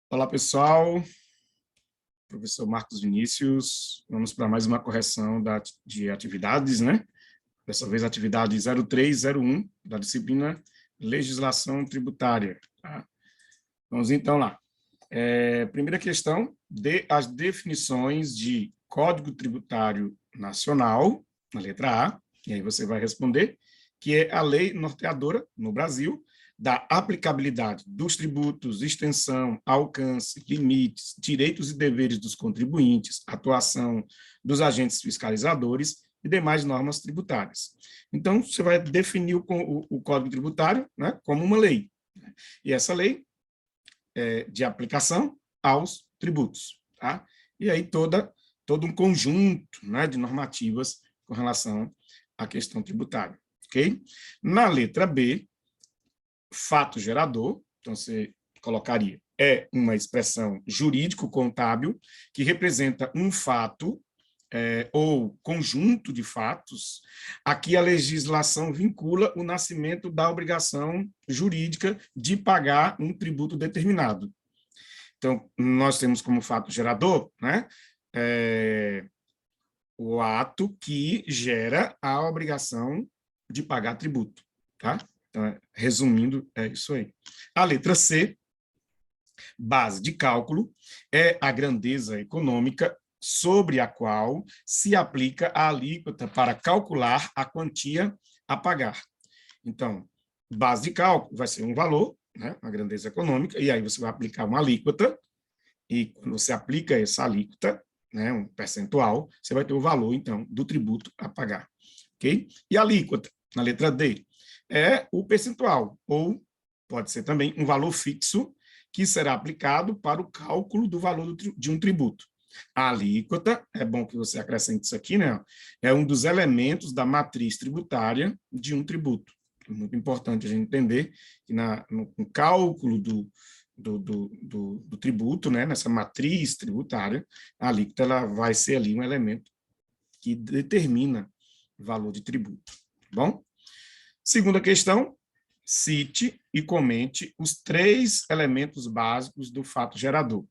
Olá, pessoal. Professor Marcos Vinícius. Vamos para mais uma correção de atividades, né? Dessa vez, a atividade 0301 da disciplina Legislação Tributária. Tá? Vamos então lá. Primeira questão, as definições de Código Tributário Nacional, na letra A, e aí você vai responder, que é a lei norteadora no Brasil da aplicabilidade dos tributos, extensão, alcance, limites, direitos e deveres dos contribuintes, atuação dos agentes fiscalizadores e demais normas tributárias. Então, você vai definir o Código Tributário, né, como uma lei. E essa lei é de aplicação aos tributos. Tá? E aí todo um conjunto, né, de normativas com relação à questão tributária. Okay? Na letra B, fato gerador, então você colocaria, é uma expressão jurídico-contábil que representa um fato ou conjunto de fatos a que a legislação vincula o nascimento da obrigação jurídica de pagar um tributo determinado. Então, nós temos como fato gerador, né, o ato que gera a obrigação de pagar tributo, tá? Então, resumindo, é isso aí. A letra C, base de cálculo, é a grandeza econômica sobre a qual se aplica a alíquota para calcular a quantia a pagar. Então, base de cálculo vai ser um valor, né, a grandeza econômica, e aí você vai aplicar uma alíquota, e quando você aplica essa alíquota, né, um percentual, você vai ter o valor, então, do tributo a pagar. Ok? E a alíquota, na letra D, é o percentual, ou pode ser também um valor fixo, que será aplicado para o cálculo do valor de um tributo. A alíquota, é bom que você acrescente isso aqui, né? É um dos elementos da matriz tributária de um tributo. É muito importante a gente entender que no cálculo do tributo, né, nessa matriz tributária, a alíquota ela vai ser ali um elemento que determina o valor de tributo. Tá bom? Segunda questão, cite e comente os 3 elementos básicos do fato gerador.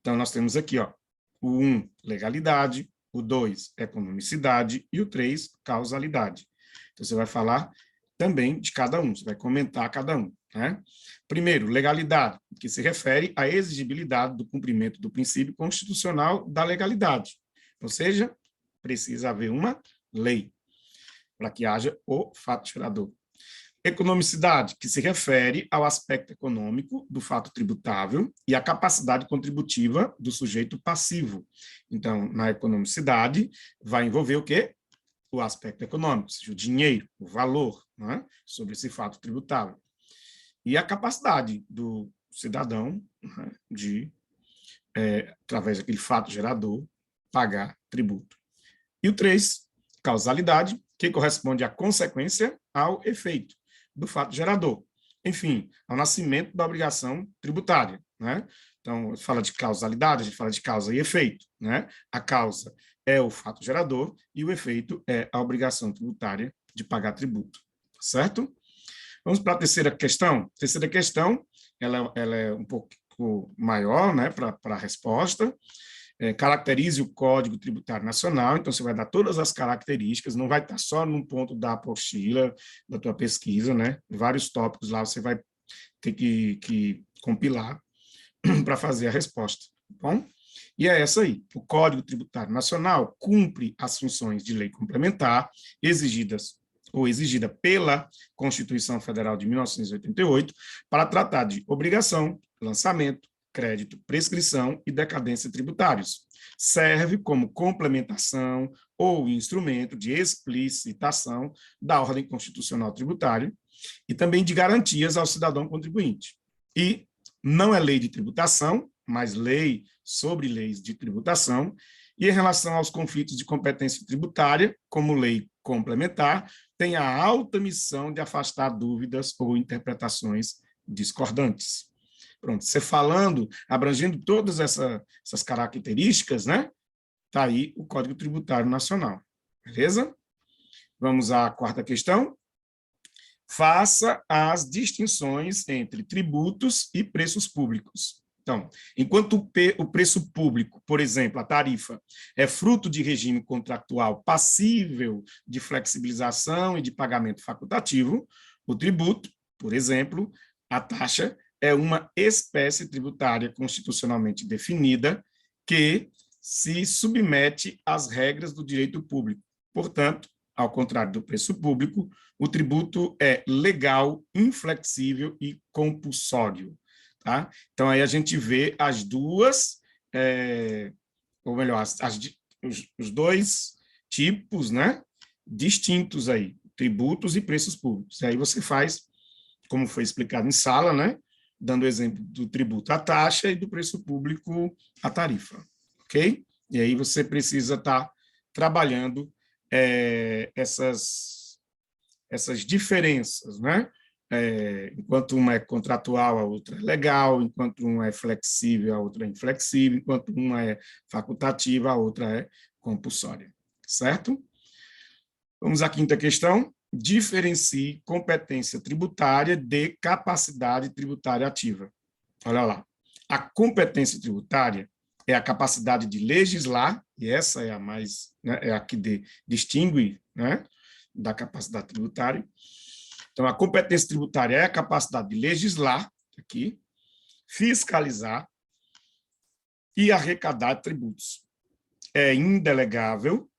Então, nós temos aqui, ó, o 1, legalidade, o 2, economicidade, e o 3, causalidade. Então, você vai falar também de cada um, você vai comentar cada um. Né? Primeiro, legalidade, que se refere à exigibilidade do cumprimento do princípio constitucional da legalidade. Ou seja, precisa haver uma lei para que haja o fato gerador. Economicidade, que se refere ao aspecto econômico do fato tributável e à capacidade contributiva do sujeito passivo. Então, na economicidade, vai envolver o quê? O aspecto econômico, ou seja, o dinheiro, o valor, né, sobre esse fato tributável. E a capacidade do cidadão, né, de, através daquele fato gerador, pagar tributo. E o 3, causalidade, que corresponde à consequência ao efeito do fato gerador. Enfim, ao nascimento da obrigação tributária. Né? Então, a gente fala de causalidade, a gente fala de causa e efeito. Né? A causa é o fato gerador e o efeito é a obrigação tributária de pagar tributo. Certo? Vamos para a terceira questão. A terceira questão, ela é um pouco maior, né, para a resposta. Caracterize o Código Tributário Nacional, então você vai dar todas as características, não vai estar só num ponto da apostila, da tua pesquisa, né? Vários tópicos lá você vai ter que compilar para fazer a resposta, tá bom? E é essa aí, o Código Tributário Nacional cumpre as funções de lei complementar exigidas ou exigida pela Constituição Federal de 1988 para tratar de obrigação, lançamento, crédito, prescrição e decadência tributários. Serve como complementação ou instrumento de explicitação da ordem constitucional tributária e também de garantias ao cidadão contribuinte. E não é lei de tributação, mas lei sobre leis de tributação, e em relação aos conflitos de competência tributária, como lei complementar, tem a alta missão de afastar dúvidas ou interpretações discordantes. Pronto, você falando, abrangendo todas essas características, né? Está aí o Código Tributário Nacional. Beleza? Vamos à quarta questão. Faça as distinções entre tributos e preços públicos. Então, enquanto o preço público, por exemplo, a tarifa, é fruto de regime contratual passível de flexibilização e de pagamento facultativo, o tributo, por exemplo, a taxa, é uma espécie tributária constitucionalmente definida que se submete às regras do direito público. Portanto, ao contrário do preço público, o tributo é legal, inflexível e compulsório. Tá? Então, aí a gente vê as duas, ou melhor, os dois tipos, né, distintos aí, tributos e preços públicos. E aí você faz, como foi explicado em sala, né, dando exemplo do tributo à taxa e do preço público à tarifa, ok? E aí você precisa estar trabalhando essas diferenças, né? Enquanto uma é contratual, a outra é legal, enquanto uma é flexível, a outra é inflexível, enquanto uma é facultativa, a outra é compulsória, certo? Vamos à quinta questão. Diferencie competência tributária de capacidade tributária ativa. Olha lá. A competência tributária é a capacidade de legislar, e essa é a mais, né, é a que distingue, né, da capacidade tributária. Então, a competência tributária é a capacidade de legislar, aqui, fiscalizar e arrecadar tributos. É indelegável,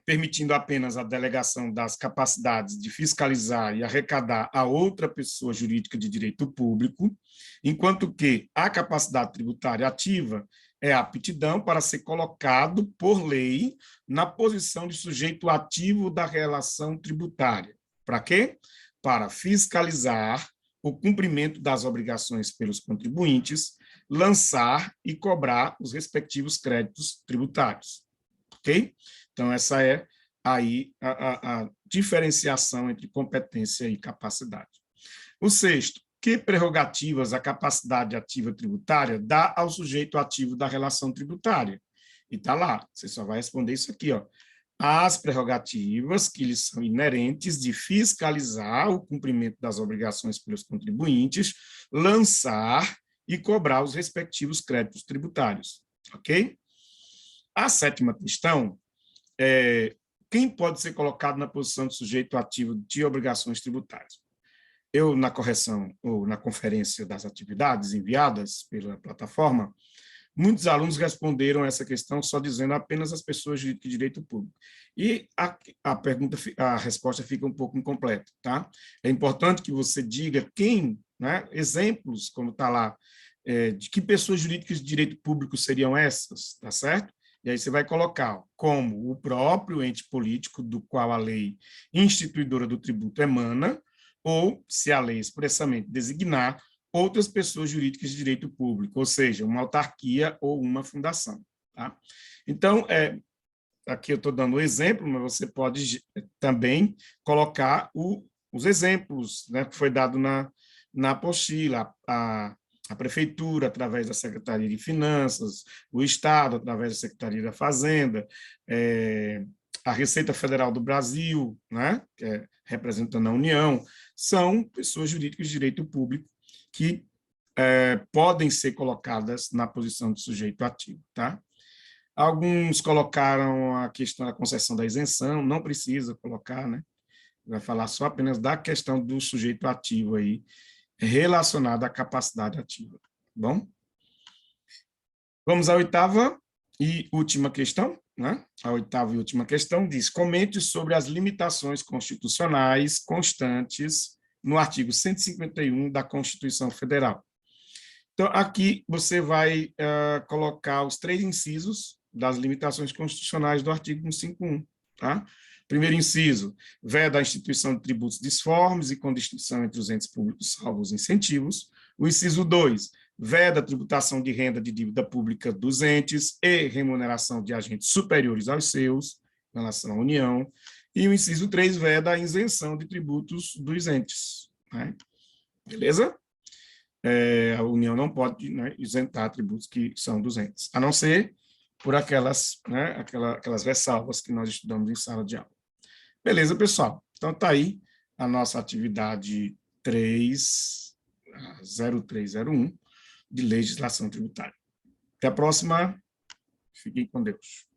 permitindo apenas a delegação das capacidades de fiscalizar e arrecadar a outra pessoa jurídica de direito público, enquanto que a capacidade tributária ativa é a aptidão para ser colocado, por lei, na posição de sujeito ativo da relação tributária. Para quê? Para fiscalizar o cumprimento das obrigações pelos contribuintes, lançar e cobrar os respectivos créditos tributários. Ok? Então, essa é aí a diferenciação entre competência e capacidade. O sexto, que prerrogativas a capacidade ativa tributária dá ao sujeito ativo da relação tributária? E está lá, você só vai responder isso aqui, ó. As prerrogativas que lhes são inerentes de fiscalizar o cumprimento das obrigações pelos contribuintes, lançar e cobrar os respectivos créditos tributários, ok? A sétima questão é quem pode ser colocado na posição de sujeito ativo de obrigações tributárias. Eu, na correção ou na conferência das atividades enviadas pela plataforma, muitos alunos responderam essa questão só dizendo apenas as pessoas de direito público. E a resposta fica um pouco incompleta, tá? É importante que você diga quem, né, exemplos, como está lá, de que pessoas jurídicas de direito público seriam essas, tá certo? E aí você vai colocar como o próprio ente político do qual a lei instituidora do tributo emana, ou, se a lei expressamente designar, outras pessoas jurídicas de direito público, ou seja, uma autarquia ou uma fundação. Tá? Então, aqui eu estou dando um exemplo, mas você pode também colocar os exemplos, né, que foi dado na apostila, a Prefeitura, através da Secretaria de Finanças, o Estado, através da Secretaria da Fazenda, a Receita Federal do Brasil, né, que é representando a União, são pessoas jurídicas de direito público que podem ser colocadas na posição de sujeito ativo. Tá? Alguns colocaram a questão da concessão da isenção, não precisa colocar, né? Vai falar só apenas da questão do sujeito ativo aí, relacionada à capacidade ativa. Tá bom? Vamos à oitava e última questão, né? A oitava e última questão diz: comente sobre as limitações constitucionais constantes no artigo 151 da Constituição Federal. Então, aqui você vai colocar os 3 incisos das limitações constitucionais do artigo 151. Tá? Primeiro inciso, veda a instituição de tributos disformes e com distinção entre os entes públicos, salvo os incentivos. O inciso 2, veda a tributação de renda de dívida pública dos entes e remuneração de agentes superiores aos seus, em relação à União. E o inciso 3, veda a isenção de tributos dos entes. Né? Beleza? A União não pode, né, isentar tributos que são dos entes, a não ser por aquelas, né, aquelas ressalvas que nós estudamos em sala de aula. Beleza, pessoal? Então, está aí a nossa atividade 0301 de Legislação Tributária. Até a próxima. Fiquem com Deus.